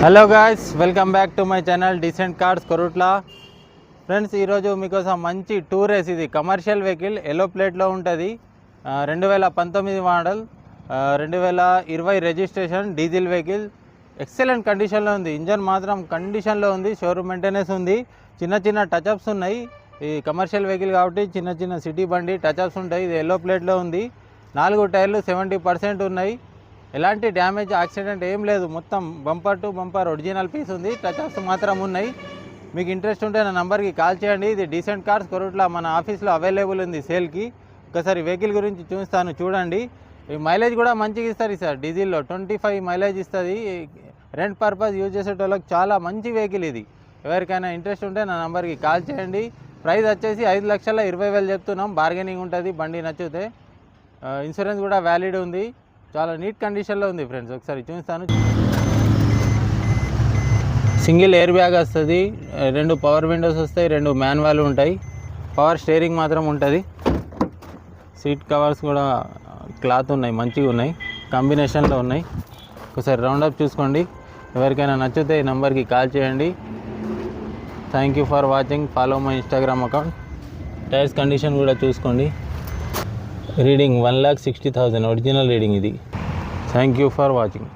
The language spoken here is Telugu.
Hello guys, welcome back to my channel decent cars Korutla. Friends, ఈరోజు మీకోసం మంచి టూర్ రేస్. ఇది కమర్షియల్ వెహికల్, ఎల్లో ప్లేట్లో ఉంటుంది. 2019 model, 2020 registration, diesel vehicle. Excellent కండిషన్లో ఉంది. ఇంజన్ మాత్రం కండిషన్లో ఉంది. షోరూమ్ మెయింటెనెన్స్ ఉంది. చిన్న చిన్న టచ్అప్స్ ఉన్నాయి. ఈ కమర్షియల్ వెహికల్ కాబట్టి చిన్న చిన్న సిటీ బండి టచ్అప్స్ ఉంటాయి. ఇది ఎల్లో ప్లేట్లో ఉంది. 4 టైర్లు 70% ఉన్నాయి. ఎలాంటి డ్యామేజ్, యాక్సిడెంట్ ఏం లేదు. మొత్తం bumper to bumper original piece ఉంది. టచ్అప్స్ మాత్రం ఉన్నాయి. మీకు ఇంట్రెస్ట్ ఉంటే నా నంబర్కి కాల్ చేయండి. ఇది డీసెంట్ కార్స్ కొరుట్లా మన ఆఫీస్లో అవైలబుల్ ఉంది సేల్కి. ఒకసారి వెహికల్ గురించి చూస్తాను, చూడండి. ఈ మైలేజ్ కూడా మంచిగా ఇస్తుంది సార్. డీజిల్లో 25 మైలేజ్ ఇస్తుంది. రెంట్ పర్పస్ యూజ్ చేసేటోళ్ళకి చాలా మంచి వెహికల్ ఇది. ఎవరికైనా ఇంట్రెస్ట్ ఉంటే నా నంబర్కి కాల్ చేయండి. ప్రైస్ వచ్చేసి 5,20,000 చెప్తున్నాం. బార్గెనింగ్ ఉంటుంది బండి నచ్చితే. ఇన్సూరెన్స్ కూడా వ్యాలిడ్ ఉంది. చాలా నీట్ కండిషన్లో ఉంది ఫ్రెండ్స్. ఒకసారి చూస్తాను. సింగిల్ ఎయిర్ బ్యాగ్ వస్తుంది. 2 పవర్ విండోస్ వస్తాయి. 2 మాన్యువల్ ఉంటాయి. పవర్ స్టీరింగ్ మాత్రం ఉంటుంది. సీట్ కవర్స్ కూడా క్లాత్ ఉన్నాయి, మంచిగా ఉన్నాయి, కాంబినేషన్లో ఉన్నాయి. ఒకసారి రౌండప్ చూసుకోండి. ఎవరికైనా నచ్చితే ఈ నెంబర్కి కాల్ చేయండి. Thank you for watching. Follow my Instagram account. Tyres condition కూడా చూసుకోండి. రీడింగ్ 1,60,000 ఒరిజినల్ రీడింగ్ ఇది. Thank you for watching.